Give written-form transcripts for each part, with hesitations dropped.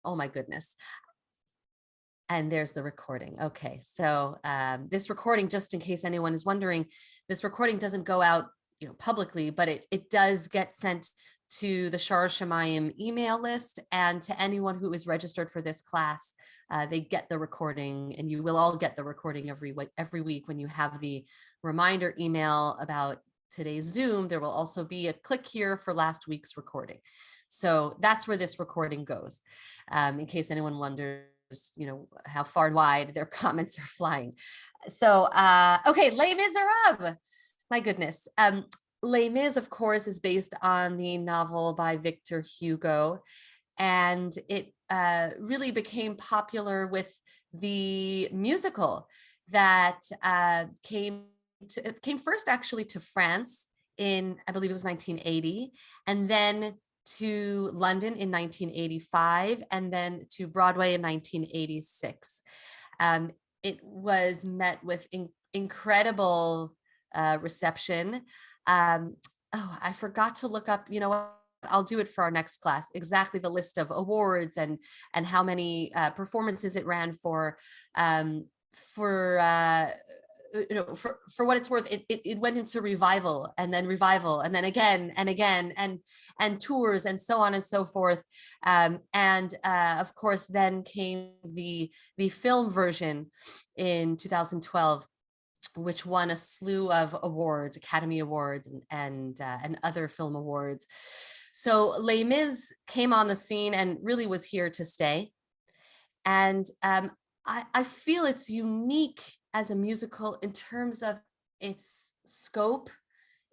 Oh my goodness. And there's the recording. Okay, so this recording, just in case anyone is wondering, this recording doesn't go out, publicly, but it does get sent to the Shar Shemayim email list, and to anyone who is registered for this class, they get the recording, and you will all get the recording every week when you have the reminder email about today's Zoom. There will also be a click here for last week's recording. So that's where this recording goes, in case anyone wonders, how far and wide their comments are flying. So, okay, Les Misérables. My goodness. Les Mis, of course, is based on the novel by Victor Hugo, and it really became popular with the musical that came first actually to France in, I believe it was 1980, and then to London in 1985, and then to Broadway in 1986. It was met with incredible reception. I forgot to look up, I'll do it for our next class, exactly the list of awards and how many performances it ran for. For what it's worth, it went into revival and then again and again, and tours and so on and so forth. Of course, then came the film version in 2012, which won a slew of awards, Academy Awards and other film awards. So Les Mis came on the scene and really was here to stay. And I feel it's unique as a musical in terms of its scope,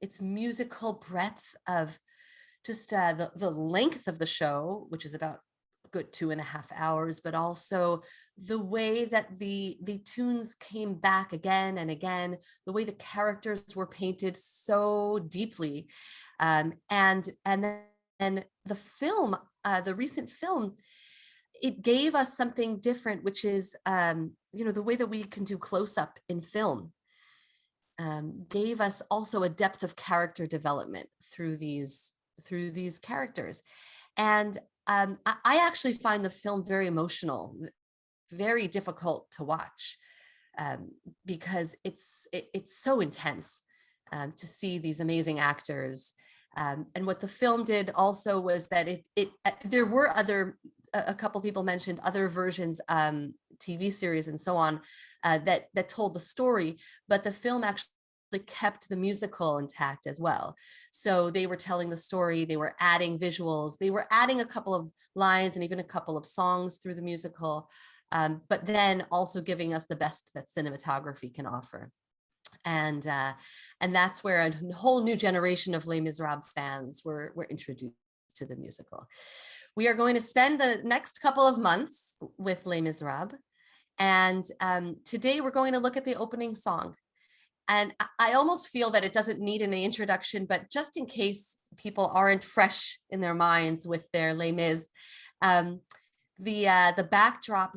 its musical breadth, of just the length of the show, which is about a good 2.5 hours, but also the way that the tunes came back again and again, the way the characters were painted so deeply, and then the film, the recent film, it gave us something different, which is, the way that we can do close-up in film, gave us also a depth of character development through these characters. And I actually find the film very emotional, very difficult to watch, because it's so intense, to see these amazing actors. And what the film did also was that there were a couple people mentioned other versions, TV series and so on, that told the story, but the film actually kept the musical intact as well. So they were telling the story, they were adding visuals, they were adding a couple of lines and even a couple of songs through the musical, but then also giving us the best that cinematography can offer. And that's where a whole new generation of Les Misérables fans were introduced to the musical. We are going to spend the next couple of months with Les Misérables, and today we're going to look at the opening song. And I almost feel that it doesn't need any introduction, but just in case people aren't fresh in their minds with their Les Mis, the backdrop,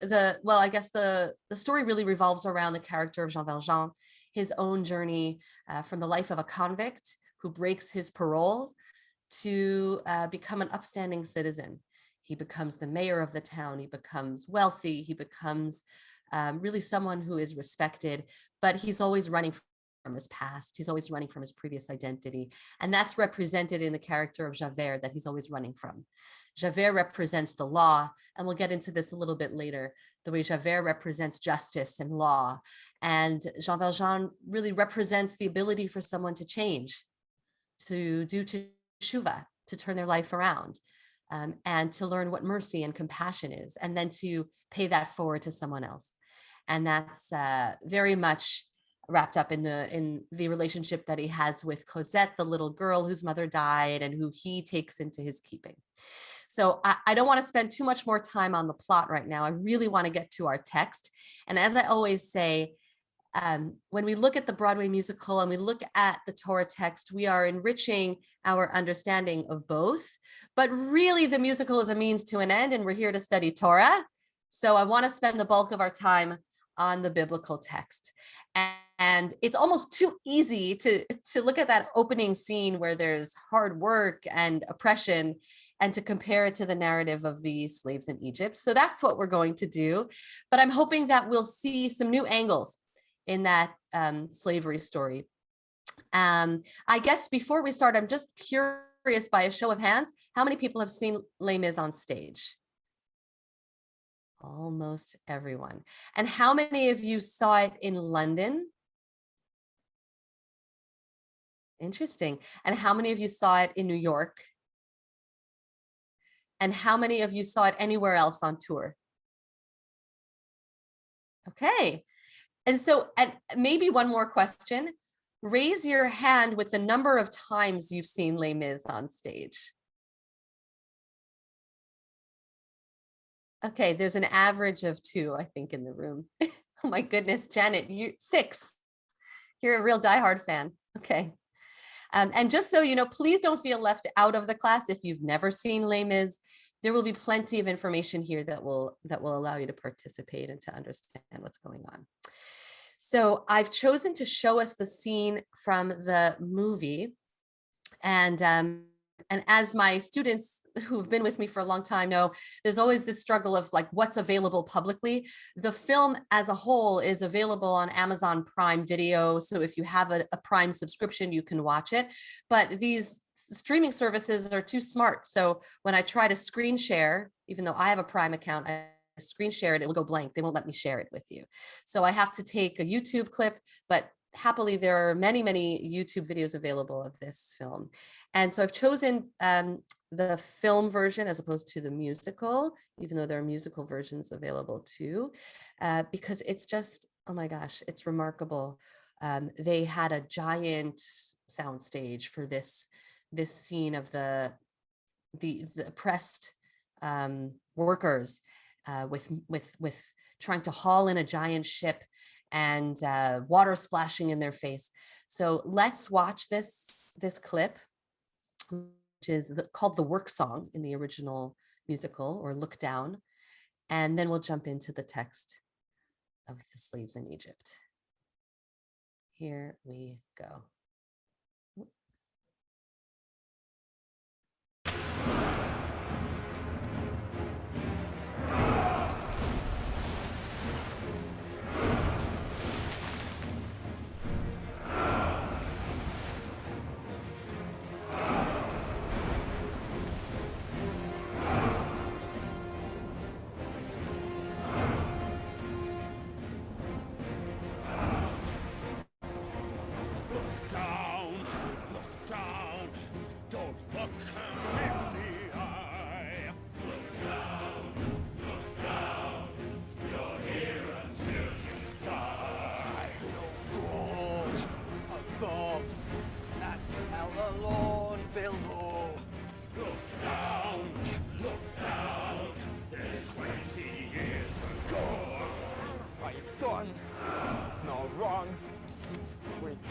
I guess the story really revolves around the character of Jean Valjean, his own journey from the life of a convict who breaks his parole to become an upstanding citizen. He becomes the mayor of the town. He becomes wealthy. He becomes really someone who is respected, but he's always running from his past. He's always running from his previous identity. And that's represented in the character of Javert, that he's always running from. Javert represents the law, and we'll get into this a little bit later, the way Javert represents justice and law. And Jean Valjean really represents the ability for someone to change, to do teshuva, to turn their life around, and to learn what mercy and compassion is, and then to pay that forward to someone else. And that's very much wrapped up in the relationship that he has with Cosette, the little girl whose mother died and who he takes into his keeping. So I don't want to spend too much more time on the plot right now. I really want to get to our text. And as I always say, when we look at the Broadway musical and we look at the Torah text, we are enriching our understanding of both. But really, the musical is a means to an end, and we're here to study Torah. So I want to spend the bulk of our time on the biblical text. And it's almost too easy to look at that opening scene where there's hard work and oppression and to compare it to the narrative of the slaves in Egypt. So that's what we're going to do. But I'm hoping that we'll see some new angles in that slavery story. I guess before we start, I'm just curious, by a show of hands, how many people have seen Les Mis on stage? Almost everyone. And how many of you saw it in London? Interesting. And how many of you saw it in New York? And how many of you saw it anywhere else on tour? Okay. And so, and maybe one more question. Raise your hand with the number of times you've seen Les Mis on stage. Okay, there's an average of 2, I think, in the room. Oh my goodness, Janet, you 6. You're a real diehard fan. Okay. And just so you know, please don't feel left out of the class if you've never seen Les Mis. There will be plenty of information here that will allow you to participate and to understand what's going on. So I've chosen to show us the scene from the movie. And as my students who've been with me for a long time know, there's always this struggle of like what's available publicly. The film as a whole is available on Amazon Prime Video. So if you have a Prime subscription, you can watch it. But these streaming services are too smart. So when I try to screen share, even though I have a Prime account, I screen share it, it will go blank. They won't let me share it with you. So I have to take a YouTube clip, but happily, there are many, many YouTube videos available of this film. And so I've chosen the film version as opposed to the musical, even though there are musical versions available too, because it's just, oh my gosh, it's remarkable. They had a giant soundstage for this scene of the oppressed workers with trying to haul in a giant ship and water splashing in their face. So let's watch this clip, which is called the work song in the original musical, or Look Down, and then we'll jump into the text of the slaves in Egypt. Here we go.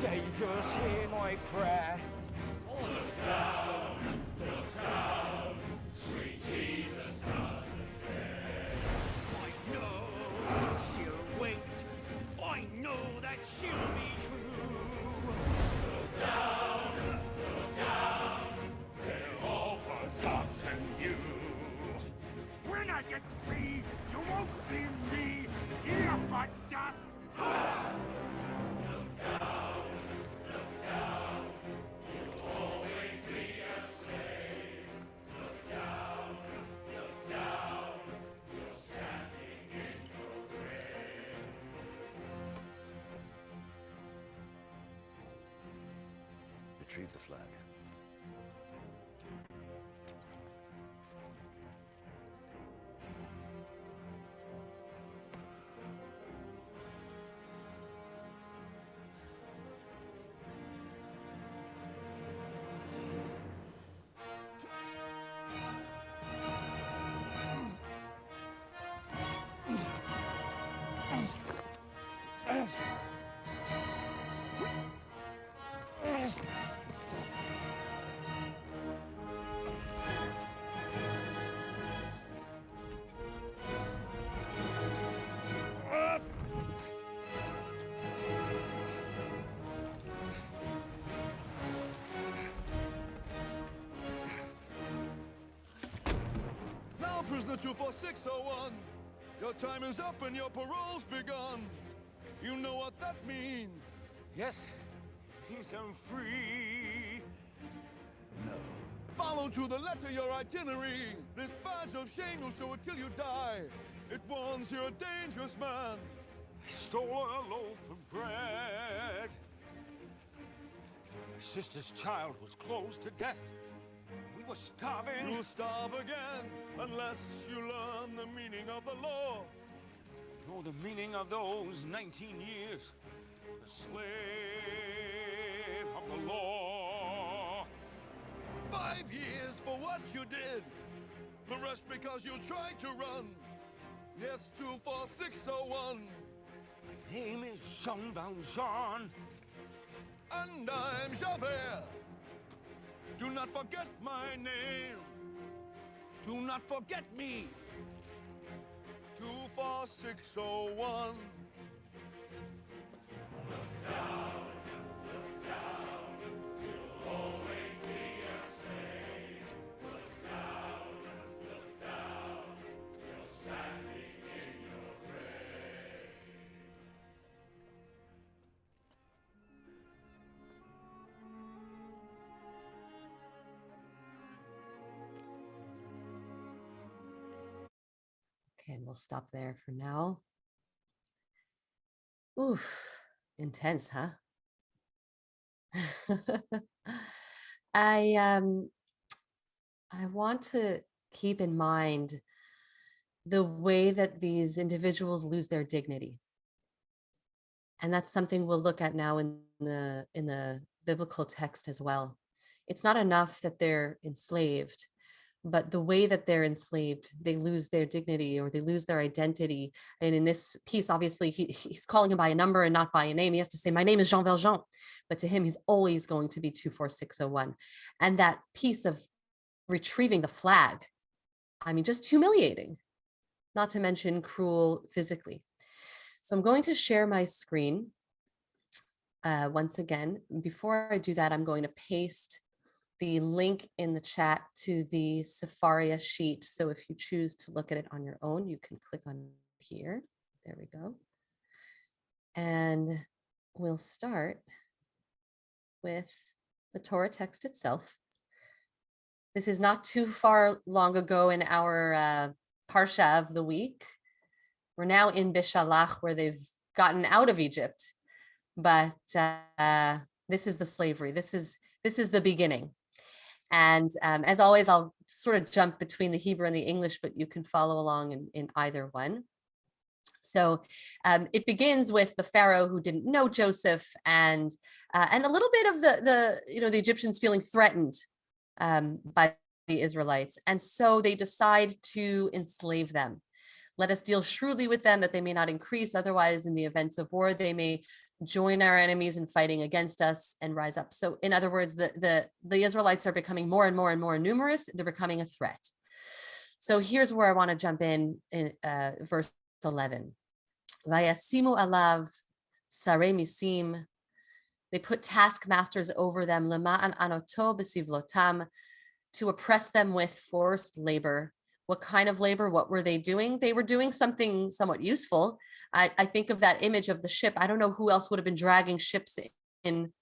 Jesus, hear my prayer. Look down, sweet Jesus doesn't care. I know she'll wait. I know that she'll be true. Look down, they're all forgotten you. When I get free, you won't see me here for dust. Look down, you'll always be a slave. Look down, you're standing in your grave. Retrieve the flag. prisoner 24601. Your time is up and your parole's begun. You know what that means. Yes, he's free. No. Follow to the letter your itinerary. This badge of shame you'll show it till you die. It warns you're a dangerous man. I stole a loaf of bread. My sister's child was close to death. We were starving. You'll starve again unless you learn the meaning of the law. Know the meaning of those 19 years. A slave of the law. 5 years for what you did. The rest because you tried to run. Yes, 24601. My name is Jean Valjean. And I'm Javert. Do not forget my name. Do not forget me. 24601. Okay, and we'll stop there for now. Oof, intense, huh? I want to keep in mind the way that these individuals lose their dignity. And that's something we'll look at now in the biblical text as well. It's not enough that they're enslaved, but the way that they're enslaved, they lose their dignity or they lose their identity. And in this piece, obviously, he's calling him by a number and not by a name. He has to say, my name is Jean Valjean. But to him, he's always going to be 24601. And that piece of retrieving the flag, I mean, just humiliating, not to mention cruel physically. So I'm going to share my screen once again. Before I do that, I'm going to paste the link in the chat to the Safaria sheet. So if you choose to look at it on your own, you can click on here. There we go. And we'll start with the Torah text itself. This is not too far long ago in our Parsha of the week. We're now in Bishalach, where they've gotten out of Egypt, but this is the slavery. This is the beginning. And as always, I'll sort of jump between the Hebrew and the English, but you can follow along in either one. So it begins with the Pharaoh who didn't know Joseph, and a little bit of the Egyptians feeling threatened by the Israelites, and so they decide to enslave them. Let us deal shrewdly with them, that they may not increase. Otherwise, in the events of war, they may join our enemies in fighting against us and rise up. So in other words, the Israelites are becoming more and more and more numerous. They're becoming a threat. So here's where I want to jump in verse 11. Vayasimu alav sarei misim. They put taskmasters over them, lema'an anoto besivlotam, to oppress them with forced labor. What kind of labor? What were they doing? They were doing something somewhat useful. I think of that image of the ship. I don't know who else would have been dragging ships in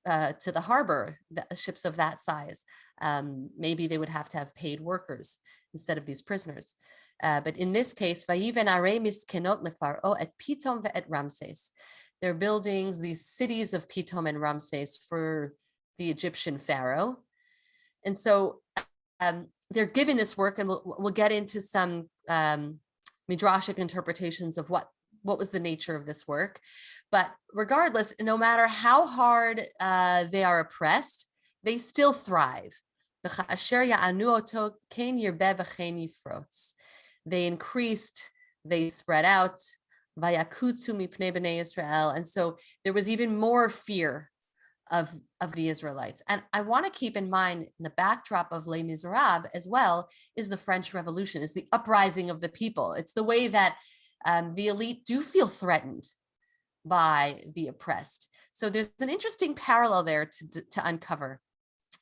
to the harbor, ships of that size. Maybe they would have to have paid workers instead of these prisoners. But in this case, Vayiven arei miskenot lefaro et Pitom ve'et Ramses. They're buildings, these cities of Pitom and Ramses for the Egyptian pharaoh. And so they're given this work, and we'll get into some midrashic interpretations of what was the nature of this work. But regardless, no matter how hard they are oppressed, they still thrive. They increased, they spread out. And so there was even more fear of the Israelites. And I want to keep in mind, in the backdrop of Les Misérables as well, is the French Revolution, is the uprising of the people. It's the way that the elite do feel threatened by the oppressed. So there's an interesting parallel there to uncover,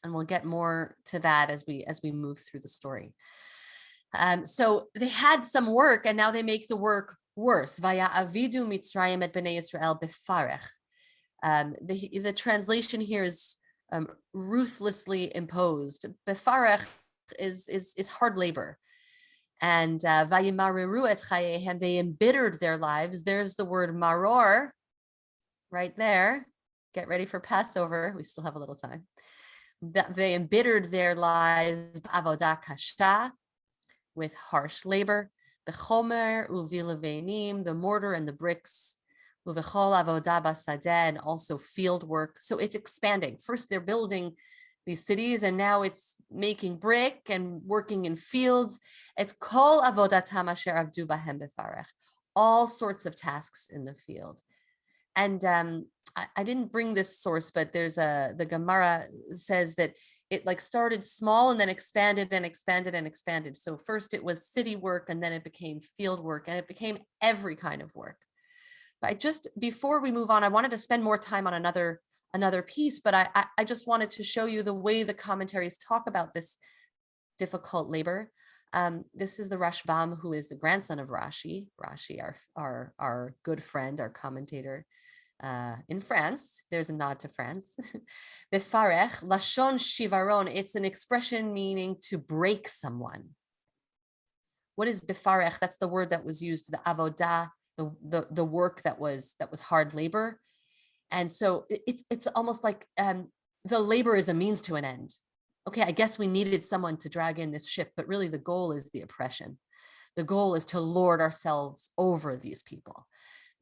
and we'll get more to that as we move through the story. So they had some work, and now they make the work worse. Vaya avidu Mitzrayim et bnei Yisrael befarech. The translation here is ruthlessly imposed. Befarech is hard labor. And vayimareru et chayehem, they embittered their lives. There's the word maror right there. Get ready for Passover. We still have a little time. They embittered their lives avodah kasha, with harsh labor. Bechomer uvilavenim, the mortar and the bricks. Uvechol avodah basadeh, and also field work. So it's expanding. First, they're building these cities, and now it's making brick and working in fields. It's kol avodatam asher avdu bahem befarech. All sorts of tasks in the field. And I didn't bring this source, but the Gemara says that it like started small and then expanded and expanded and expanded. So first it was city work, and then it became field work, and it became every kind of work. But before we move on, I wanted to spend more time on another piece, but I just wanted to show you the way the commentaries talk about this difficult labor. This is the Rashbam, who is the grandson of Rashi. Rashi, our good friend, our commentator in France. There's a nod to France. Befarech, lashon shivaron. It's an expression meaning to break someone. What is befarech? That's the word that was used, the avodah, the work that was hard labor. And so it's almost like the labor is a means to an end. Okay, I guess we needed someone to drag in this ship, but really the goal is the oppression. The goal is to lord ourselves over these people.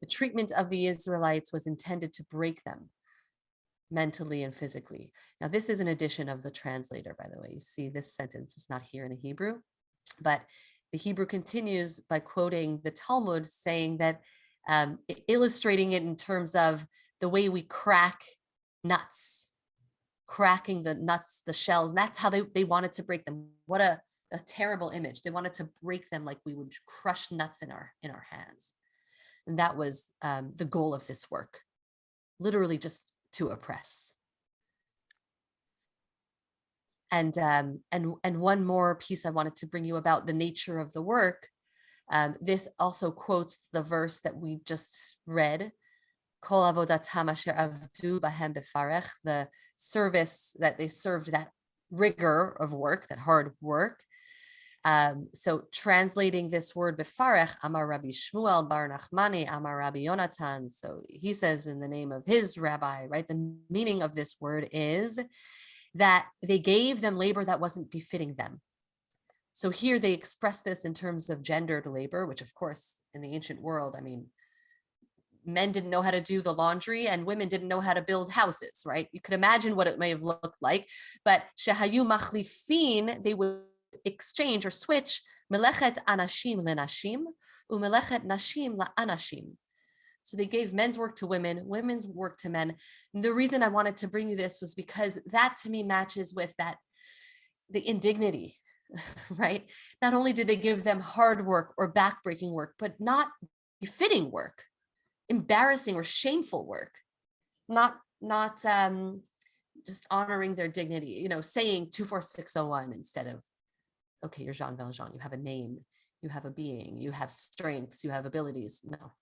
The treatment of the Israelites was intended to break them mentally and physically. Now, this is an addition of the translator, by the way. You see this sentence is not here in the Hebrew, but the Hebrew continues by quoting the Talmud, saying that, illustrating it in terms of the way we crack nuts, cracking the nuts, the shells. And that's how they wanted to break them. What a terrible image. They wanted to break them like we would crush nuts in our hands. And that was the goal of this work, literally just to oppress. And one more piece I wanted to bring you about the nature of the work. This also quotes the verse that we just read, Kol avodatam asher avdu bahem befarech, the service that they served, that rigor of work, that hard work. So translating this word befarech, Amar Rabbi Shmuel bar Nachmani, Amar Rabbi Yonatan. So he says in the name of his rabbi, right? The meaning of this word is that they gave them labor that wasn't befitting them. So here they express this in terms of gendered labor, which of course in the ancient world, I mean, men didn't know how to do the laundry and women didn't know how to build houses, right? You could imagine what it may have looked like, but shehayu machlifin, they would exchange or switch melechet anashim lenashim umelechet nashim laanashim. So they gave men's work to women, women's work to men. And the reason I wanted to bring you this was because that to me matches with the indignity, right? Not only did they give them hard work or backbreaking work, but not befitting work, embarrassing or shameful work, not just honoring their dignity, saying 24601 instead of, okay, you're Jean Valjean, you have a name, you have a being, you have strengths, you have abilities. No,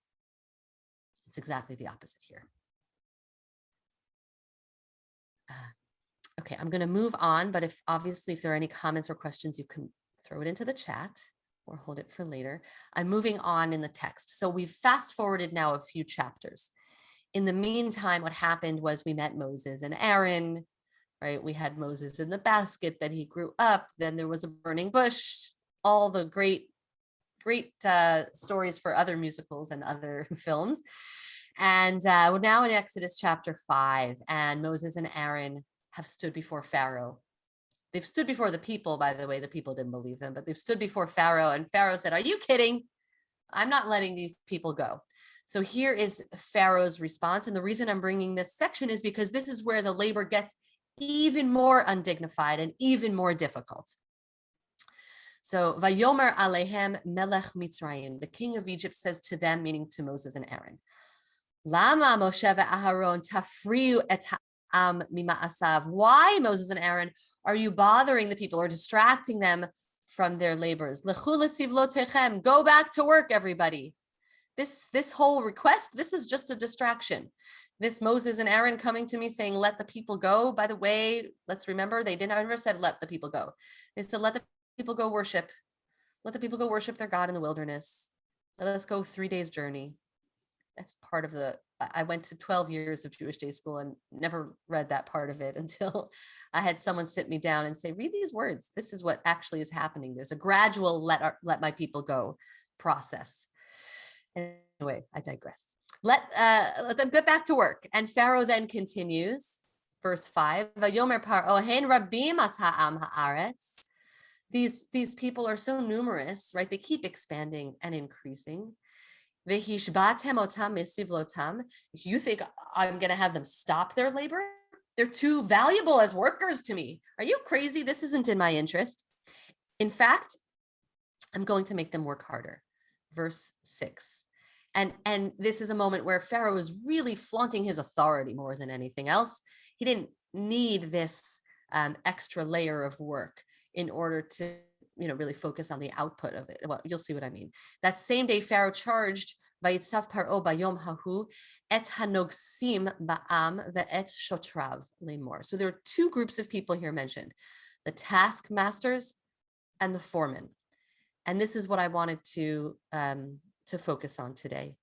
it's exactly the opposite here. Okay, I'm going to move on, but if there are any comments or questions, you can throw it into the chat or hold it for later. I'm moving on in the text. So we've fast forwarded now a few chapters. In the meantime, what happened was we met Moses and Aaron, right? We had Moses in the basket, then he grew up, then there was a burning bush, all the great stories for other musicals and other films. And we're now in Exodus chapter 5, and Moses and Aaron have stood before Pharaoh. They've stood before the people, by the way. The people didn't believe them, but they've stood before Pharaoh, and Pharaoh said, "Are you kidding? I'm not letting these people go." So here is Pharaoh's response. And the reason I'm bringing this section is because this is where the labor gets even more undignified and even more difficult. So Vayomer Alehem Melech Mitzrayim, the king of Egypt says to them, meaning to Moses and Aaron, Lama Moshe ve'Aharon tafriu et ha'am mima'asav. Why, Moses and Aaron, are you bothering the people or distracting them from their labors. Lechu lesivlotechem, go back to work, everybody. This whole request, this is just a distraction. This Moses and Aaron coming to me saying, let the people go. By the way, let's remember, they never said, let the people go. They said, let the people go worship. Let the people go worship their God in the wilderness. Let us go 3 days journey. That's part of I went to 12 years of Jewish day school and never read that part of it until I had someone sit me down and say, read these words. This is what actually is happening. There's a gradual let my people go process. Anyway, I digress. Let them get back to work. And Pharaoh then continues, verse 5. These people are so numerous, right? They keep expanding and increasing. You think I'm going to have them stop their labor? They're too valuable as workers to me. Are you crazy? This isn't in my interest. In fact, I'm going to make them work harder. Verse 6. And this is a moment where Pharaoh is really flaunting his authority more than anything else. He didn't need this extra layer of work in order to, really focus on the output of it. Well, you'll see what I mean. That same day, Pharaoh charged Vayitzav Paro bayom hahu et hanogsim ba'am ve'et shotrav lemor. So there are two groups of people here mentioned: the taskmasters and the foremen. And this is what I wanted to focus on today.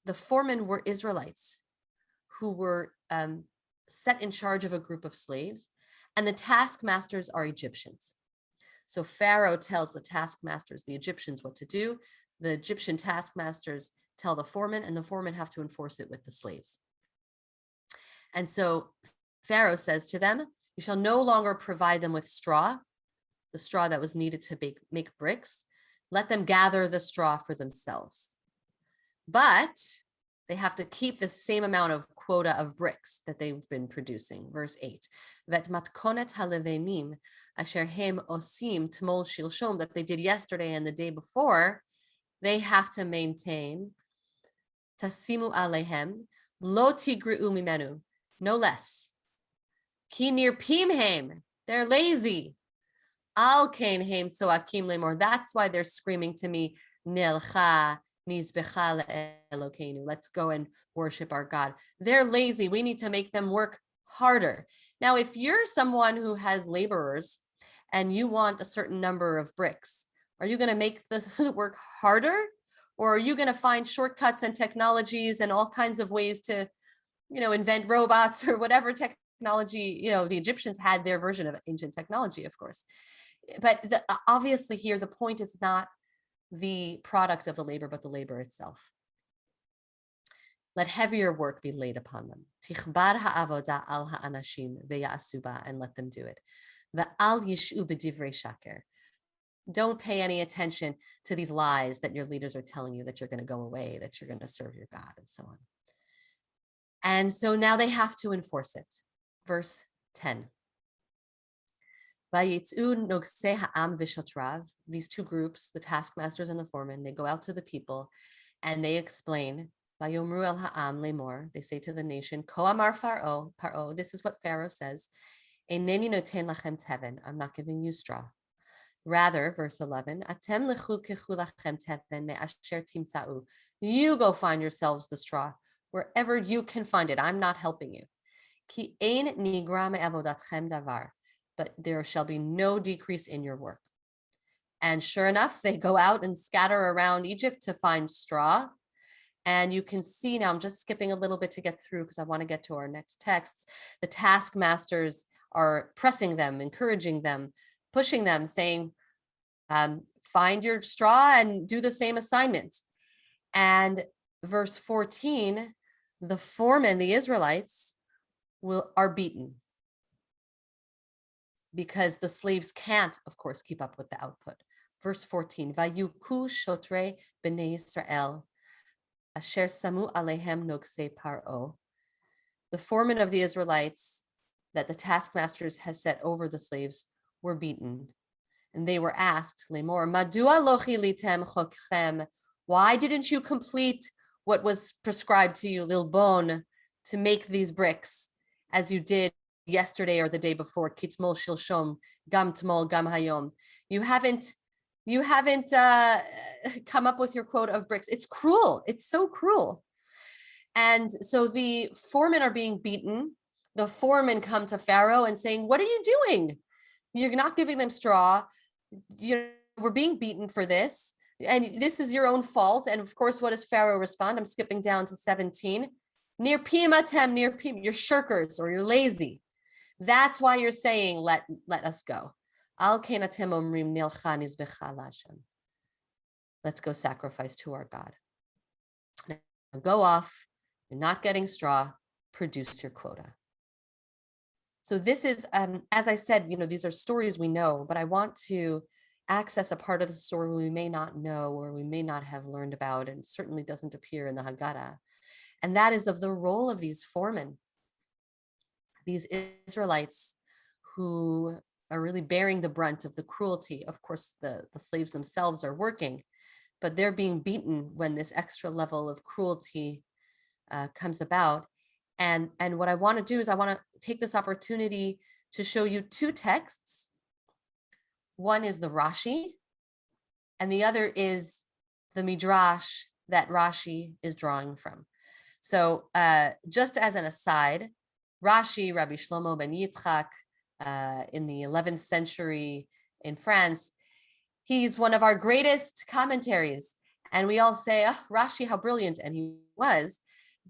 The foremen were Israelites who were set in charge of a group of slaves, and the taskmasters are Egyptians. So Pharaoh tells the taskmasters, the Egyptians, what to do. The Egyptian taskmasters tell the foremen, and the foremen have to enforce it with the slaves. And so Pharaoh says to them, you shall no longer provide them with straw, the straw that was needed to make bricks. Let them gather the straw for themselves. But they have to keep the same amount of quota of bricks that they've been producing. Verse 8. Vet matkonet halevenim asher hem osim tmol shilshom, that they did yesterday and the day before, they have to maintain. Tasimu alehem lo tigru mimenu, no less. Ki nirpimhem, they're lazy. Al kain hem tzoakim lemor, that's why they're screaming to me, Nilcha nizbecha le'elokeinu, let's go and worship our God. They're lazy. We need to make them work harder. Now, if you're someone who has laborers and you want a certain number of bricks, are you going to make the work harder? Or are you going to find shortcuts and technologies and all kinds of ways to, invent robots or whatever technology? The Egyptians had their version of ancient technology, of course. But obviously here, the point is not the product of the labor, but the labor itself. Let heavier work be laid upon them. Tichbar ha'avoda al ha'anashim ve'ya'asuba, and let them do it. Ve'al yishu b'divrei shaker. Don't pay any attention to these lies that your leaders are telling you, that you're going to go away, that you're going to serve your God, and so on. And so now they have to enforce it. Verse 10. These two groups, the taskmasters and the foremen, they go out to the people and they explain. They say to the nation, Ko amar Paro, this is what Pharaoh says, Eineni noten lachem teven, I'm not giving you straw. Rather, verse 11, Atem lechu kechu lachem teven me'asher timtza'u. You go find yourselves the straw wherever you can find it. I'm not helping you. Ki ein nigra me'avodatchem davar, but there shall be no decrease in your work. And sure enough, they go out and scatter around Egypt to find straw. And you can see now, I'm just skipping a little bit to get through because I want to get to our next texts. The taskmasters are pressing them, encouraging them, pushing them, saying, find your straw and do the same assignment. And verse 14, the foremen, the Israelites, are beaten, because the slaves can't, of course, keep up with the output. Verse 14, Vayuku shotre b'nei Yisrael, asher samu alehem nogse paro. The foremen of the Israelites that the taskmasters has set over the slaves were beaten. And they were asked, Lemor, Madua lo chilitem chokchem, why didn't you complete what was prescribed to you, Lilbon, to make these bricks as you did yesterday or the day before, kitmol shilshom, gam tmol, gam hayom. You haven't You haven't come up with your quota of bricks. It's cruel. It's so cruel. And so the foremen are being beaten. The foremen come to Pharaoh and saying, what are you doing? You're not giving them straw. We're being beaten for this. And this is your own fault. And of course, what does Pharaoh respond? I'm skipping down to 17. Near Pimatem, near Pim, you're shirkers or you're lazy. That's why you're saying, let us go. Let's go sacrifice to our God. Now go off. You're not getting straw. Produce your quota. So this is, as I said, these are stories we know, but I want to access a part of the story we may not know or we may not have learned about, and certainly doesn't appear in the Haggadah. And that is of the role of these foremen, these Israelites who are really bearing the brunt of the cruelty. Of course, the slaves themselves are working, but they're being beaten when this extra level of cruelty comes about. And what I want to do is I want to take this opportunity to show you two texts. One is the Rashi, and the other is the Midrash that Rashi is drawing from. So just as an aside, Rashi, Rabbi Shlomo ben Yitzchak, in the 11th century in France, he's one of our greatest commentaries. And we all say, oh, Rashi, how brilliant. And he was.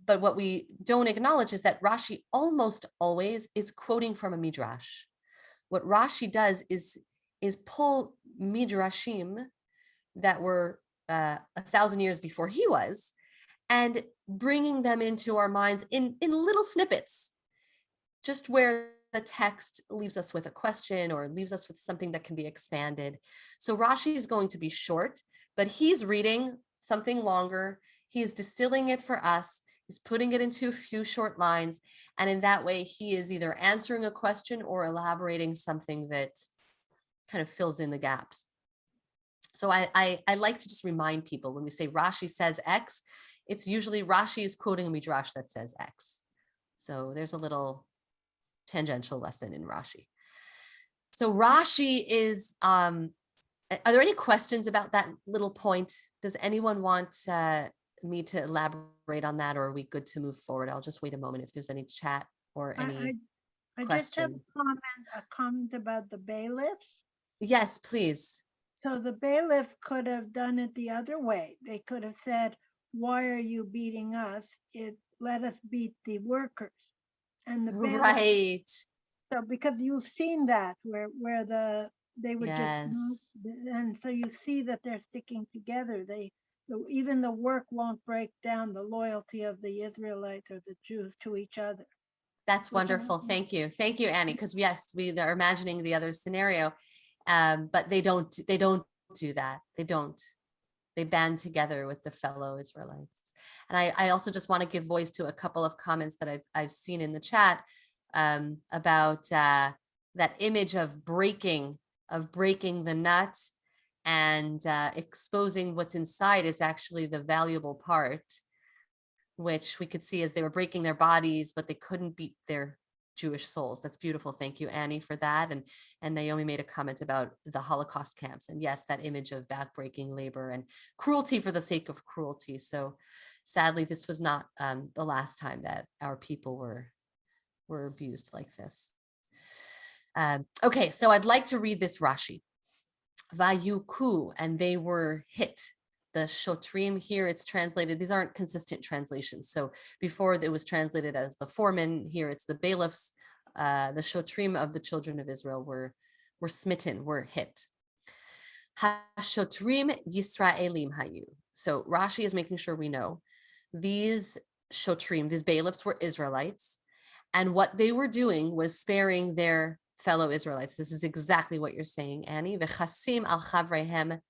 But what we don't acknowledge is that Rashi almost always is quoting from a Midrash. What Rashi does is pull Midrashim that were 1,000 years before he was, and bringing them into our minds in little snippets, just where the text leaves us with a question or leaves us with something that can be expanded. So Rashi is going to be short, but he's reading something longer. He's distilling it for us. He's putting it into a few short lines. And in that way, he is either answering a question or elaborating something that kind of fills in the gaps. So I like to just remind people when we say Rashi says X, it's usually Rashi is quoting a Midrash that says X. So there's a little tangential lesson in Rashi. So Rashi is, are there any questions about that little point? Does anyone want me to elaborate on that, or are we good to move forward? I'll just wait a moment if there's any chat or any I question. just have a comment about the bailiffs. Yes, please. So the bailiff could have done it the other way. They could have said, why are you beating us? Let us beat the workers. And the bailiff, Right. so because you've seen that where they would Yes. just, and so you see that they're sticking together. Even the work won't break down the loyalty of the Israelites or the Jews to each other. That's wonderful. Thank you. Thank you, Annie. Because yes, we are imagining the other scenario, but they don't do that. They don't. They band together with the fellow Israelites. And I also just want to give voice to a couple of comments that I've seen in the chat about that image of breaking the nut and exposing what's inside is actually the valuable part, which we could see as they were breaking their bodies, but they couldn't beat their Jewish souls. That's beautiful. Thank you, Annie, for that. And Naomi made a comment about the Holocaust camps. And yes, that image of backbreaking labor and cruelty for the sake of cruelty. So sadly, this was not the last time that our people were abused like this. Okay, so I'd like to read this Rashi. Vayuku, and they were hit. The shotrim here, it's translated, these aren't consistent translations. So before it was translated as the foreman, here it's the bailiffs. The shotrim of the children of Israel were smitten, were hit. Ha-shotrim Yisraelim hayu. So Rashi is making sure we know these shotrim, these bailiffs were Israelites, and what they were doing was sparing their fellow Israelites. This is exactly what you're saying, Annie. V'chasim al chavrehem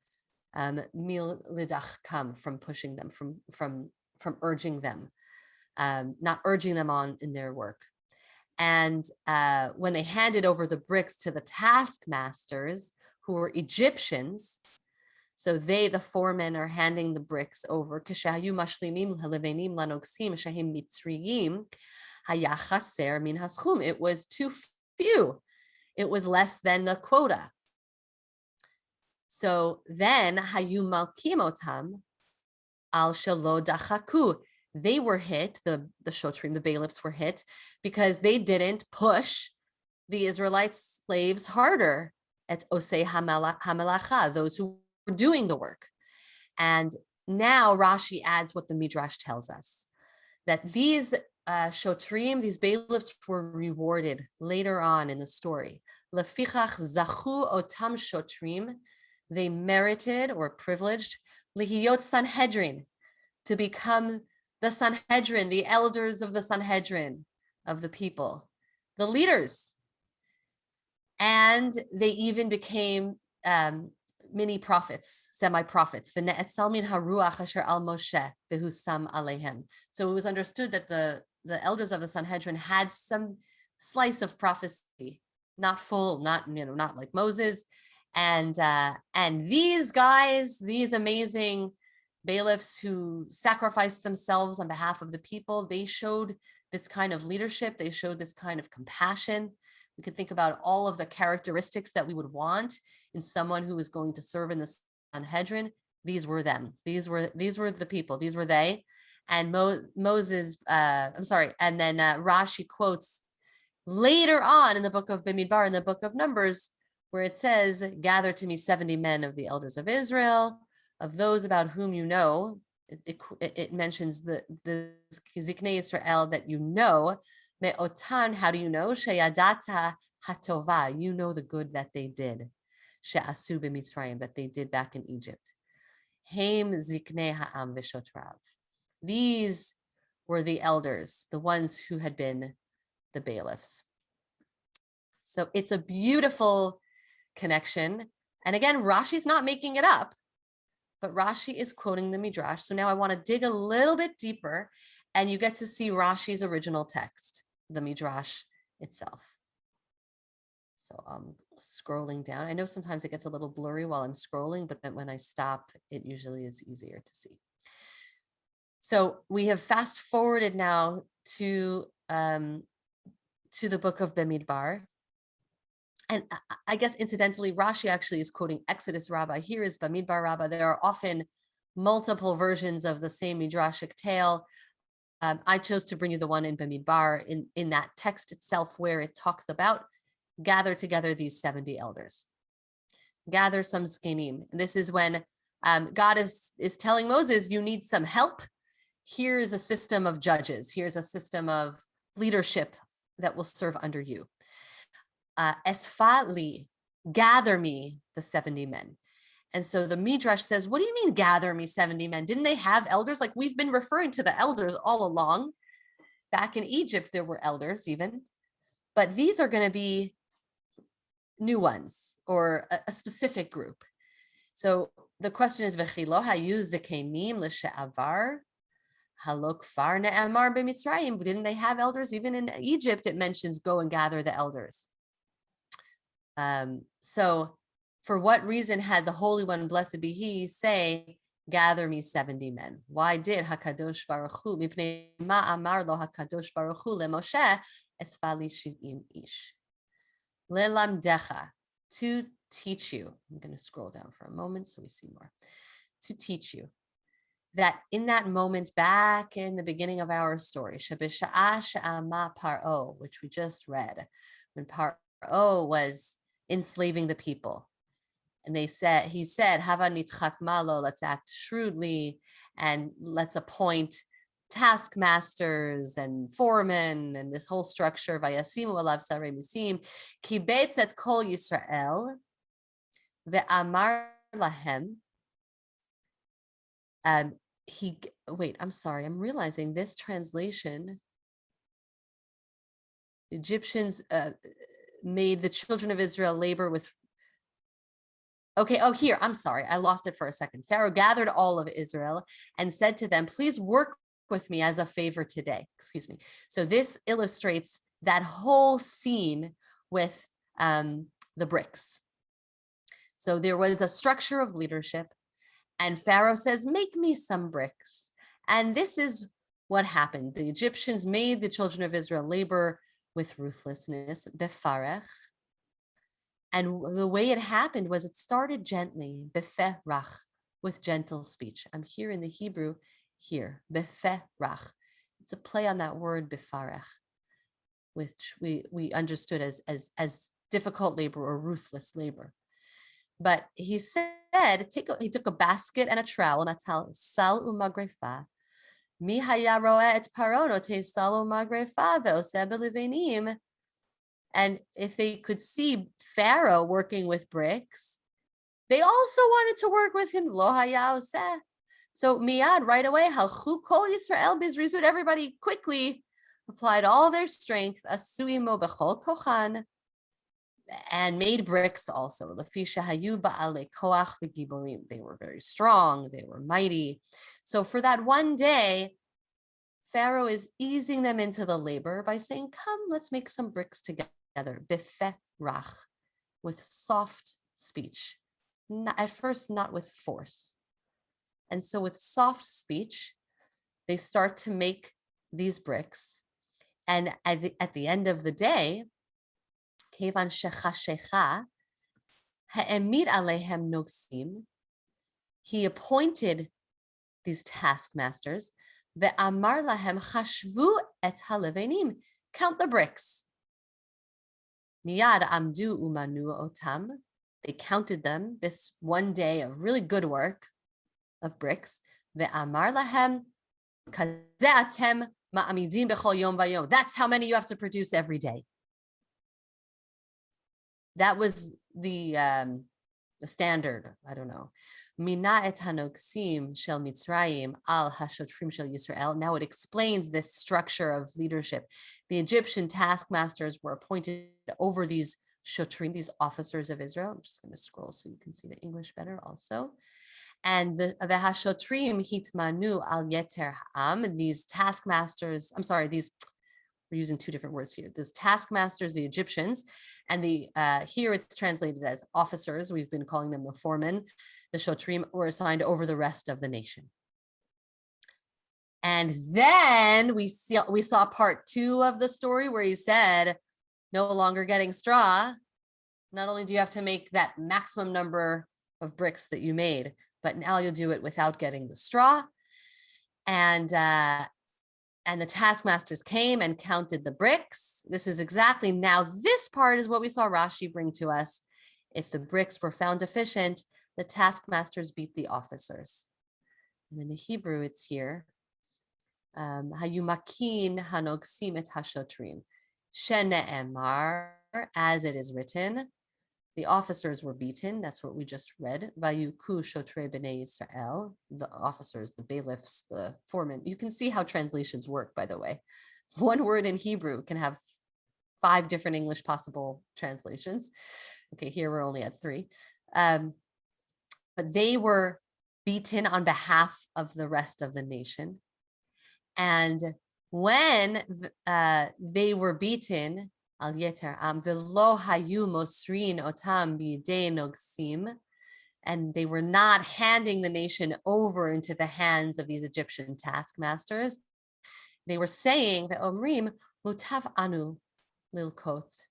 mil lidach kam, from pushing them, from urging them, not urging them on in their work. And when they handed over the bricks to the taskmasters, who were Egyptians, so they, the foremen, are handing the bricks over. Kashayu mashlimim halevenim lanoksim shahim mitzriyim hayachaser min haschum. It was too few. It was less than the quota. So then hayu malkim otam al shelo dachaku. They were hit, the shotrim, the bailiffs were hit because they didn't push the Israelite slaves harder at osei hamalacha, those who were doing the work. And now Rashi adds what the Midrash tells us, that these shotrim, these bailiffs, were rewarded later on in the story. Lefichach zachu otam shotrim, they merited or privileged lihiyot Sanhedrin, to become the Sanhedrin, the elders of the Sanhedrin of the people, the leaders. And they even became mini prophets, semi-prophets. So it was understood that the elders of the Sanhedrin had some slice of prophecy, not full, not like Moses. And these guys, these amazing bailiffs who sacrificed themselves on behalf of the people, they showed this kind of leadership. They showed this kind of compassion. We could think about all of the characteristics that we would want in someone who was going to serve in the Sanhedrin. These were them. These were the people. These were they. And Moses, and then Rashi quotes later on in the book of Bamidbar, in the book of Numbers, where it says, gather to me 70 men of the elders of Israel, of those about whom you know. It mentions the Ziknei Israel that you know. Me'otan, how do you know? Sheyadata hatova, you know the good that they did. She'asu b'Mitzrayim, that they did back in Egypt. Heim ziknei ha'am v'shotrav. These were the elders, the ones who had been the bailiffs. So it's a beautiful connection. And again, Rashi's not making it up, but Rashi is quoting the Midrash. So now I want to dig a little bit deeper, and you get to see Rashi's original text, the Midrash itself. So I'm scrolling down. I know sometimes it gets a little blurry while I'm scrolling, but then when I stop, it usually is easier to see. So we have fast forwarded now to the book of Bamidbar. And I guess incidentally, Rashi actually is quoting Exodus Rabba. Here is Bamidbar Rabba. There are often multiple versions of the same Midrashic tale. I chose to bring you the one in Bamidbar, in that text itself, where it talks about gather together these 70 elders. Gather some zkenim. This is when God is telling Moses, you need some help. Here's a system of judges. Here's a system of leadership that will serve under you. Esfali, gather me the 70 men. And so the Midrash says, what do you mean gather me 70 men? Didn't they have elders? Like, we've been referring to the elders all along. Back in Egypt, there were elders even. But these are going to be new ones, or a specific group. So the question is, V'chilo hayu zekenim l'she'avar halok far ne'amar b'Mitzrayim. Didn't they have elders? Even in Egypt, it mentions go and gather the elders. So for what reason had the Holy One, blessed be He, say, gather me 70 men? Why did HaKadosh Baruch Hu, mipnei ma amar lo HaKadosh Baruch Hu leMoshe, esfali 70 ish. Lelamdecha, to teach you. I'm going to scroll down for a moment so we see more. To teach you that in that moment back in the beginning of our story, Shebisha'a she'ama Paro, which we just read, when Paro was enslaving the people, and he said, Hava nitchak malo, let's act shrewdly and let's appoint taskmasters and foremen and this whole structure. Vayasimu alav sarei misim, kibetz et kol Yisrael, ve'amar lahem. I'm sorry, I'm realizing this translation, the Egyptians made the children of Israel labor with. Okay, here, I'm sorry, I lost it for a second. Pharaoh gathered all of Israel and said to them, please work with me as a favor today. Excuse me. So this illustrates that whole scene with the bricks. So there was a structure of leadership, and Pharaoh says, make me some bricks. And this is what happened. The Egyptians made the children of Israel labor with ruthlessness, befarech. And the way it happened was it started gently, beferach, with gentle speech. I'm here in the Hebrew, here, beferach. It's a play on that word befarech, which we understood as difficult labor or ruthless labor. But he said, he took a basket and a trowel, natal sal umagrefa. Mi haya roeh et paro noteh sal umagrefa ve'oseh belevenim. And if they could see Pharaoh working with bricks, they also wanted to work with him. Lo haya oseh. So miyad, right away, halchu kol Yisrael bizrizut, everybody quickly applied all their strength, asuimo bechol kochan, and made bricks also. Lefisha hayu ba'ale koach v'giborim. They were very strong, they were mighty. So for that one day, Pharaoh is easing them into the labor by saying, come, let's make some bricks together. Beferach, with soft speech. At first, not with force. And so with soft speech, they start to make these bricks. And at the end of the day, Kevan shechashecha, ha'emid alehem nogsim, he appointed these taskmasters, ve'amar lahem chashvu et halevenim, count the bricks. Miyad amdu umanu otam, they counted them this one day of really good work of bricks. Ve'amar lahem kazeh atem ma'amidim bechol yom vayom. That's how many you have to produce every day. That was the standard. I don't know. Mina et hanogsim shel Mitzrayim al hashotrim shel Yisrael. Now it explains this structure of leadership. The Egyptian taskmasters were appointed over these shotrim, these officers of Israel. I'm just going to scroll so you can see the English better also. And the hashotrim hitmanu al yeter ha'am. These taskmasters, I'm sorry, we're using two different words here. These taskmasters, the Egyptians, and the here it's translated as officers. We've been calling them the foremen. The shotrim were assigned over the rest of the nation. And then we saw part 2 of the story where he said, no longer getting straw. Not only do you have to make that maximum number of bricks that you made, but now you'll do it without getting the straw. And the taskmasters came and counted the bricks. This is exactly, now this part is what we saw Rashi bring to us. If the bricks were found deficient, the taskmasters beat the officers. And in the Hebrew, it's here. Hayumakin hanogsim et hashotrim. Shene'emar, as it is written, the officers were beaten. That's what we just read. Vayuku shotrei b'nei Yisrael, the officers, the bailiffs, the foremen. You can see how translations work, by the way. One word in Hebrew can have 5 different English possible translations. Okay, here we're only at 3. But they were beaten on behalf of the rest of the nation. And when they were beaten, al yeter velo hayu mosrin otam b'yedei nogsim, and they were not handing the nation over into the hands of these Egyptian taskmasters. They were saying that omrim mutav anu lilkot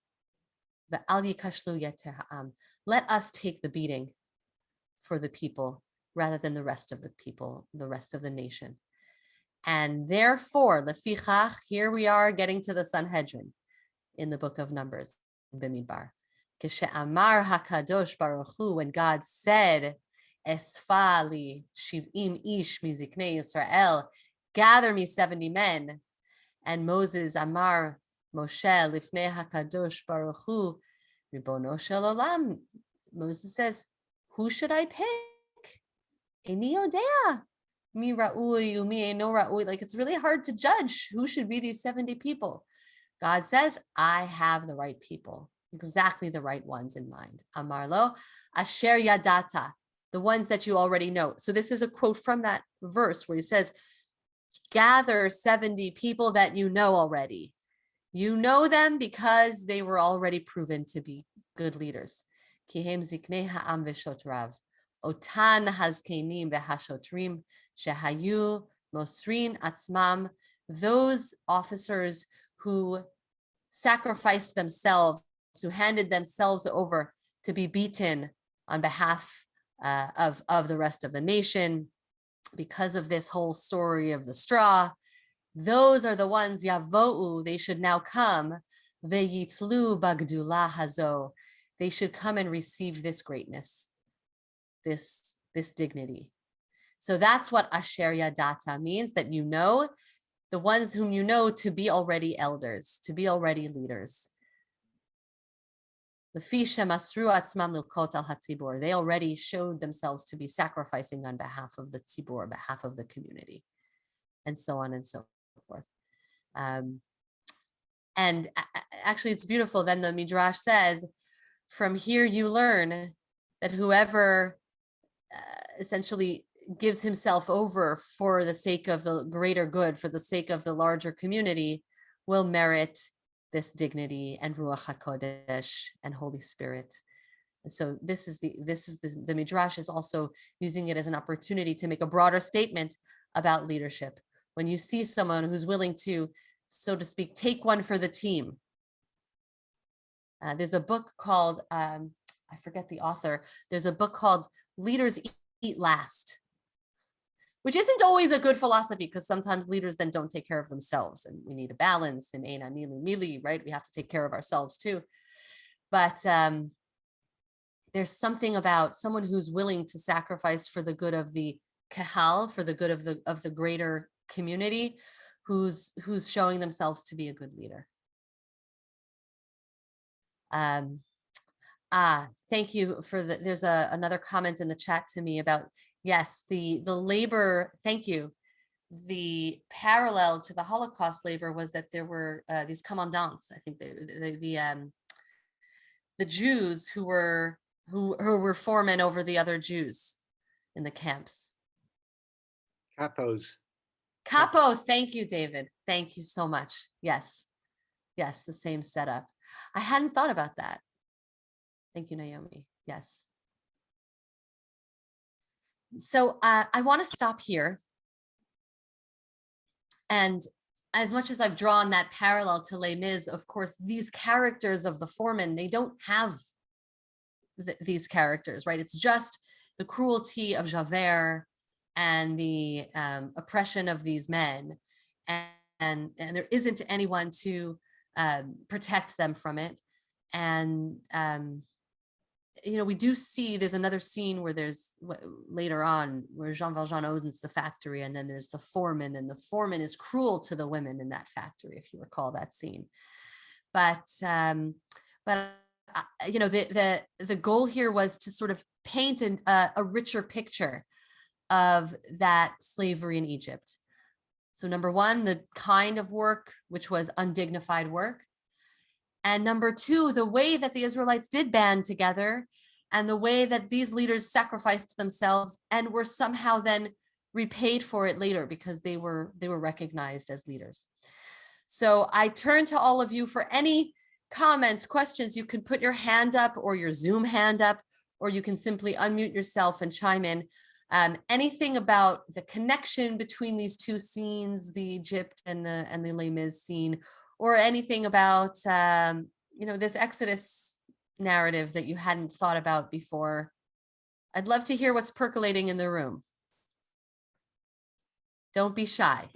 ve'al yikashlu yeter ha'am. Let us take the beating for the people rather than the rest of the people, the rest of the nation. And therefore, lefichach, here we are getting to the Sanhedrin in the book of Numbers, Bimidbar. Amar HaKadosh Baruch Hu, when God said, Esfa li shiv'im ish miziknei Yisrael, gather me 70 men. And Moses Amar Moshe lifnei HaKadosh Baruch Hu, Ribono shel olam. Moses says, who should I pick? Eini yodea. Mi ra'ui umi eino ra'ui. Like, it's really hard to judge who should be these 70 people. God says, I have the right people, exactly the right ones in mind. Amarlo, asher yadata, the ones that you already know. So this is a quote from that verse where he says, gather 70 people that you know already. You know them because they were already proven to be good leaders. Kihem ziknei ha'am v'shotrav. Otan hazkenim v'hashotrim shehayu mosrin atzmam. Those officers who sacrificed themselves, who handed themselves over to be beaten on behalf of the rest of the nation because of this whole story of the straw. Those are the ones, Yavo'u, they should now come, Ve'yitlu bagdula hazo, they should come and receive this greatness, this dignity. So that's what Asher Yadata means, that you know, the ones whom you know to be already elders, to be already leaders. They already showed themselves to be sacrificing on behalf of the tzibur, behalf of the community, and so on and so forth. And actually, it's beautiful. Then the Midrash says, from here you learn that whoever essentially gives himself over for the sake of the greater good, for the sake of the larger community, will merit this dignity and Ruach HaKodesh and Holy Spirit. And so the Midrash is also using it as an opportunity to make a broader statement about leadership. When you see someone who's willing to, so to speak, take one for the team. There's a book called, I forget the author, there's a book called Leaders Eat Last, which isn't always a good philosophy, because sometimes leaders then don't take care of themselves, and we need a balance in Eina Nili Mili, right? We have to take care of ourselves too. But there's something about someone who's willing to sacrifice for the good of the kahal, for the good of the greater community, who's showing themselves to be a good leader. Thank you for there's another comment in the chat to me about, yes, the labor, thank you. The parallel to the Holocaust labor was that there were these commandants, I think the Jews who were foremen over the other Jews in the camps. Capos. Capo, thank you, David. Thank you so much. Yes, the same setup. I hadn't thought about that. Thank you, Naomi. Yes. So I want to stop here. And as much as I've drawn that parallel to Les Mis, of course, these characters of the foreman, they don't have these characters, right? It's just the cruelty of Javert and the oppression of these men. And there isn't anyone to protect them from it. And we do see there's another scene where there's later on where Jean Valjean owns the factory, and then there's the foreman, and the foreman is cruel to the women in that factory, if you recall that scene. But the goal here was to sort of paint a richer picture of that slavery in Egypt. So number one, the kind of work which was undignified work. And number two, the way that the Israelites did band together, and the way that these leaders sacrificed themselves and were somehow then repaid for it later, because they were recognized as leaders. So I turn to all of you for any comments, questions. You can put your hand up or your Zoom hand up, or you can simply unmute yourself and chime in. Anything about the connection between these two scenes, the Egypt and the Les Mis scene, or anything about this Exodus narrative that you hadn't thought about before. I'd love to hear what's percolating in the room. Don't be shy.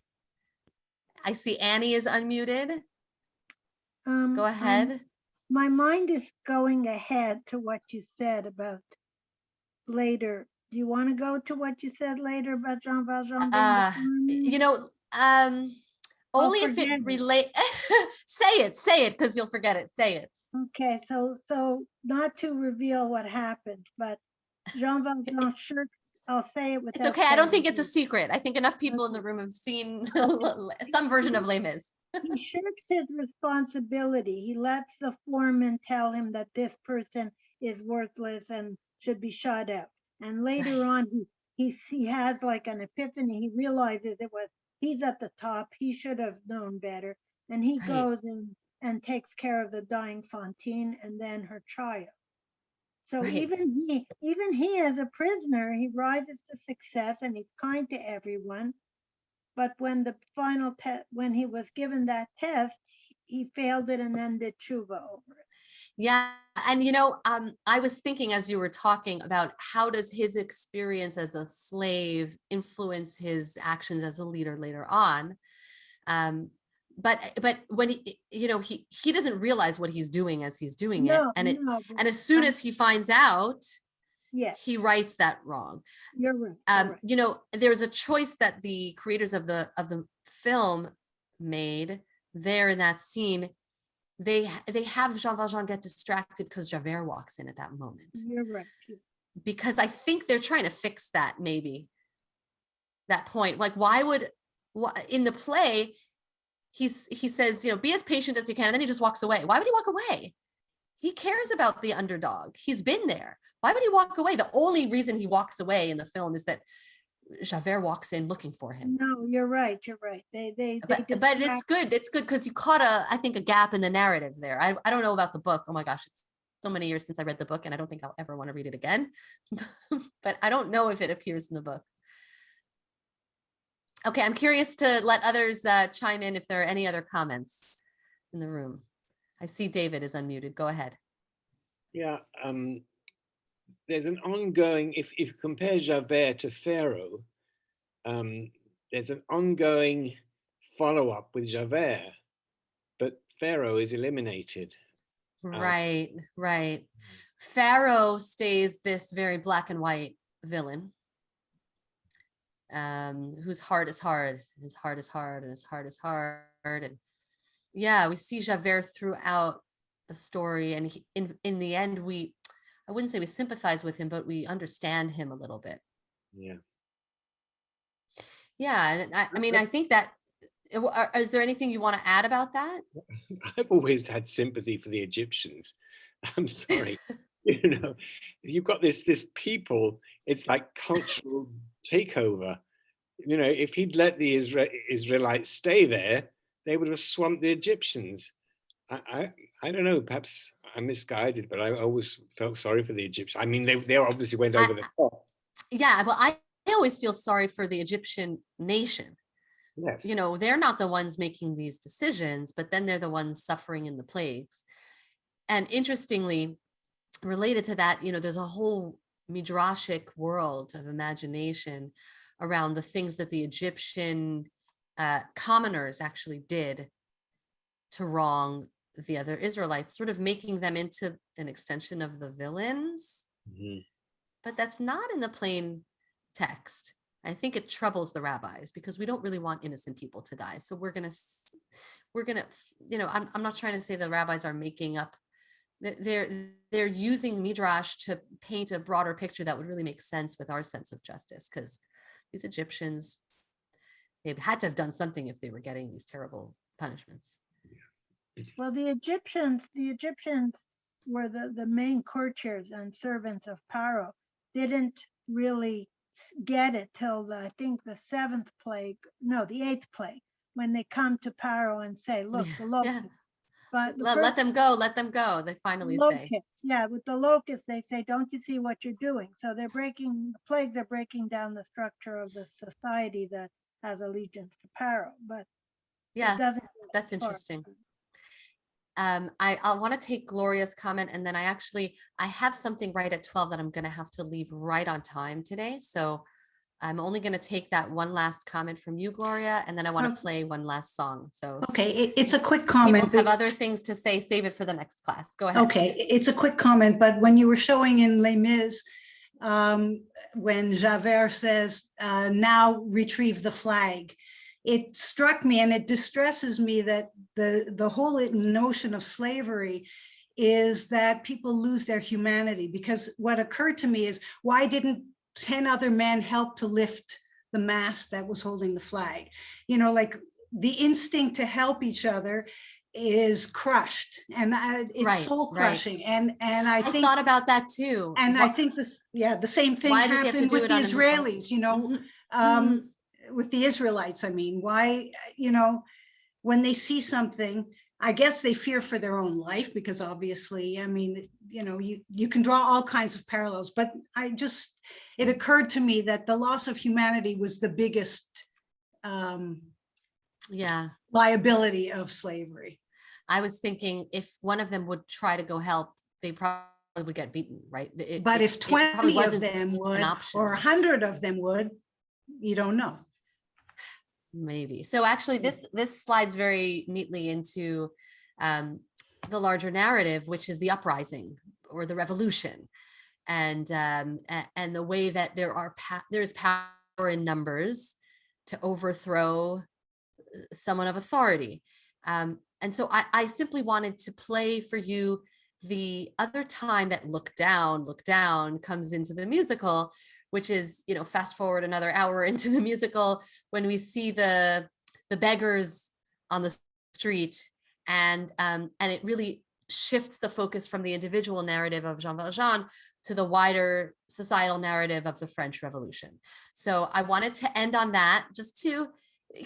I see Annie is unmuted. Go ahead. My mind is going ahead to what you said about later. Do you want to go to what you said later about Jean Valjean? Only if it relate. Say it, because you'll forget it. Say it. Okay, so not to reveal what happened, but Jean Valjean shirked. I'll say it without. It's okay. I don't think it's a secret. I think enough people in the room have seen some version of Les Mis. He shirks his responsibility. He lets the foreman tell him that this person is worthless and should be shut up. And later on, he has like an epiphany. He realizes he's at the top. He should have known better. And he goes and takes care of the dying Fantine and then her child. So even he as a prisoner, he rises to success and he's kind to everyone. But when the final test, when he was given that test, he failed it and then did tshuva over it. Yeah, and I was thinking as you were talking about how does his experience as a slave influence his actions as a leader later on. But when he doesn't realize what he's doing as he's doing it, No, and no, but as soon as he finds out, yes, he writes that wrong. you're right. You're right. There's a choice that the creators of the film made there in that scene. They have Jean Valjean get distracted because Javert walks in at that moment. You're right. Because I think they're trying to fix that, maybe that point. Like, in the play, he says, be as patient as you can, and then he just walks away. Why would he walk away? He cares about the underdog. He's been there. Why would he walk away? The only reason he walks away in the film is that Javert walks in looking for him. No, you're right. You're right. But it's good. It's good because you caught I think a gap in the narrative there. I don't know about the book. Oh my gosh, it's so many years since I read the book, and I don't think I'll ever want to read it again. But I don't know if it appears in the book. Okay, I'm curious to let others chime in if there are any other comments in the room. I see David is unmuted. Go ahead. Yeah, there's an ongoing, if you compare Javert to Pharaoh, there's an ongoing follow-up with Javert, but Pharaoh is eliminated. Right. Pharaoh stays this very black and white villain, whose heart is hard, and his heart is hard, and his heart is hard. And yeah, we see Javert throughout the story, and in the end, I wouldn't say we sympathize with him, but we understand him a little bit. Yeah, I mean, I think that, is there anything you want to add about that? I've always had sympathy for the Egyptians. I'm sorry. You've got this people, it's like cultural takeover. If he'd let the Israelites stay there, they would have swamped the Egyptians. I don't know, perhaps I'm misguided, but I always felt sorry for the Egyptians. I mean, they obviously went over the top. Yeah, well, I always feel sorry for the Egyptian nation. Yes. They're not the ones making these decisions, but then they're the ones suffering in the plagues. And interestingly, related to that, there's a whole midrashic world of imagination around the things that the Egyptian commoners actually did to wrong the other Israelites, sort of making them into an extension of the villains. Mm-hmm. But that's not in the plain text. I think it troubles the rabbis because we don't really want innocent people to die. So we're gonna, I'm not trying to say the rabbis are making up. They're using midrash to paint a broader picture that would really make sense with our sense of justice, because these Egyptians, they had to have done something if they were getting these terrible punishments. Well, the Egyptians were the main courtiers and servants of Pharaoh. Didn't really get it till I think the 8th plague, when they come to Pharaoh and say, look, the locusts. Yeah. But let them go, they finally say. Yeah, with the locusts, they say, don't you see what you're doing? So the plagues are breaking down the structure of the society that has allegiance to Pharaoh. But yeah, that's interesting. I want to take Gloria's comment, and then I have something right at 12 that I'm going to have to leave right on time today. So I'm only going to take that one last comment from you, Gloria, and then I want to play one last song. So okay, it's a quick comment. People have other things to say. Save it for the next class. Go ahead. Okay, it's a quick comment, but when you were showing in Les Mis, when Javert says, now retrieve the flag, it struck me, and it distresses me, that the whole notion of slavery is that people lose their humanity. Because what occurred to me is, why didn't 10 other men help to lift the mast that was holding the flag? Like the instinct to help each other is crushed, and it's soul crushing. Right. And I think thought about that too. And I think the same thing happened with the Israelis, with the Israelites. I mean, why, when they see something, I guess they fear for their own life, because obviously, I mean, you can draw all kinds of parallels, but it occurred to me that the loss of humanity was the biggest liability of slavery. I was thinking if one of them would try to go help, they probably would get beaten, right? But if it probably 20 of wasn't them an would, option. or 100 of them would, you don't know. Maybe. So actually this slides very neatly into the larger narrative, which is the uprising or the revolution, and the way that there's power in numbers to overthrow someone of authority. And so I simply wanted to play for you the other time that look down comes into the musical, which is, fast forward another hour into the musical when we see the beggars on the street, and it really shifts the focus from the individual narrative of Jean Valjean to the wider societal narrative of the French Revolution. So I wanted to end on that, just to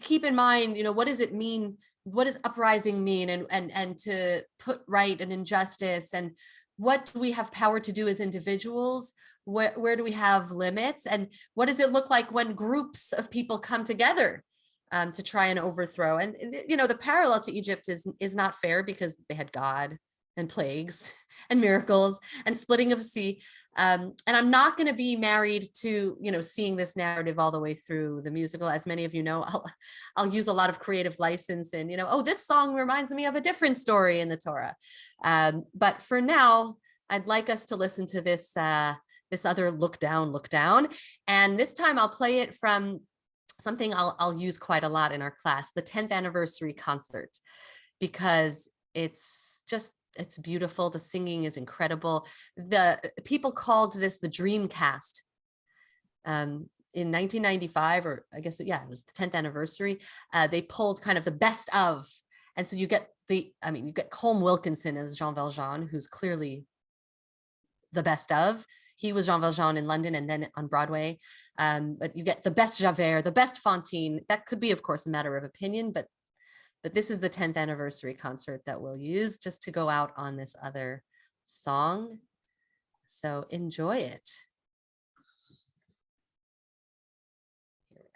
keep in mind, what does it mean? What does uprising mean? And to put right an injustice, and what do we have power to do as individuals? Where do we have limits? And what does it look like when groups of people come together to try and overthrow? And, the parallel to Egypt is not fair, because they had God and plagues and miracles and splitting of sea. And I'm not going to be married to, seeing this narrative all the way through the musical. As many of you know, I'll use a lot of creative license, and, this song reminds me of a different story in the Torah. But for now, I'd like us to listen to this other look down. And this time I'll play it from something I'll use quite a lot in our class, the 10th anniversary concert, because it's beautiful. The singing is incredible. The people called this the Dreamcast. In 1995, or I guess, it was the 10th anniversary. They pulled kind of the best of, and so you get Kohl Wilkinson as Jean Valjean, who's clearly the best of. He was Jean Valjean in London and then on Broadway. But you get the best Javert, the best Fantine. That could be, of course, a matter of opinion, but this is the 10th anniversary concert that we'll use just to go out on this other song. So enjoy it. Here we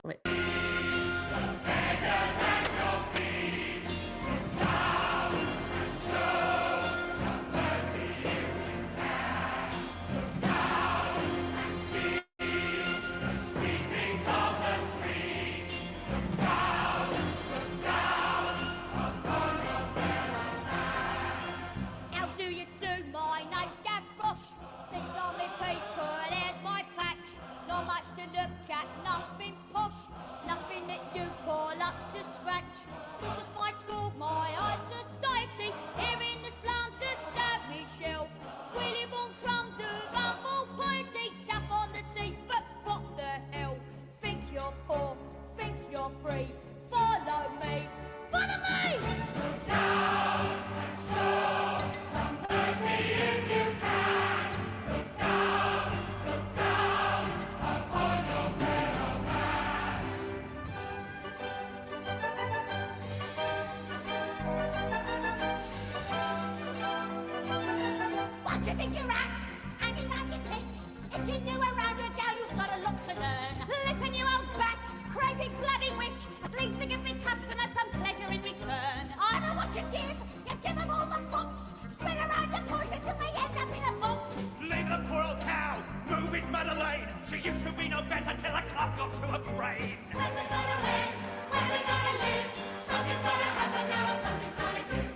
are. Wait. What do you think you're at? Hanging round your pitch? If you knew around your gal, you've got a lot to learn. Listen, you old bat, crazy bloody witch. Please to give me customers some pleasure in return. I know what you give. You give them all the books. Spread around your poison till they end up in a box. Leave the poor old cow. Move it, Madeleine. She used to be no better till a club got to her brain. When's it gonna end? When are we gonna live? Something's gonna happen now and something's gonna give.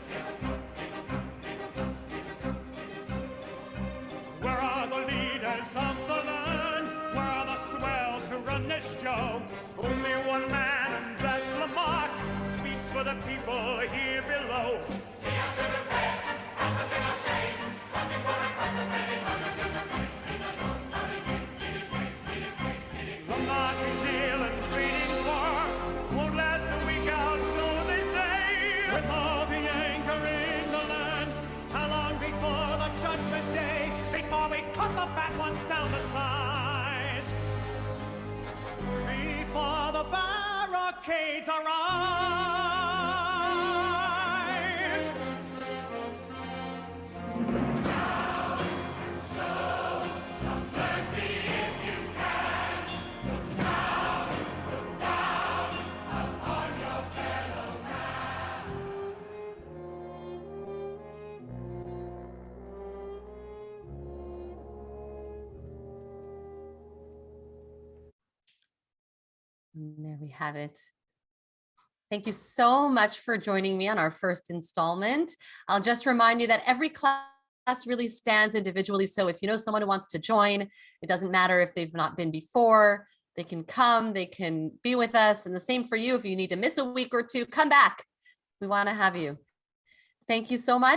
Where are the leaders of the land? Where are the swells who run this show? Only one man, and that's Lamarck, speaks for the people here below. See our children pay, help us in our shame. Something for a cause of making on the Jesus name. In the Lord's story, in his way, in his way, in his way. Lamarck is ill and fading fast, won't last the week out, so they say. With all the anger in the land, how long before the judgment day? Before we cut the fat ones down to size. Before the barricades arise. Show some mercy if you can. Look And there we have it. Thank you so much for joining me on our first installment. I'll just remind you that every class really stands individually. So if you know someone who wants to join, it doesn't matter if they've not been before, they can come, they can be with us. And the same for you. If you need to miss a week or two, come back. We want to have you. Thank you so much.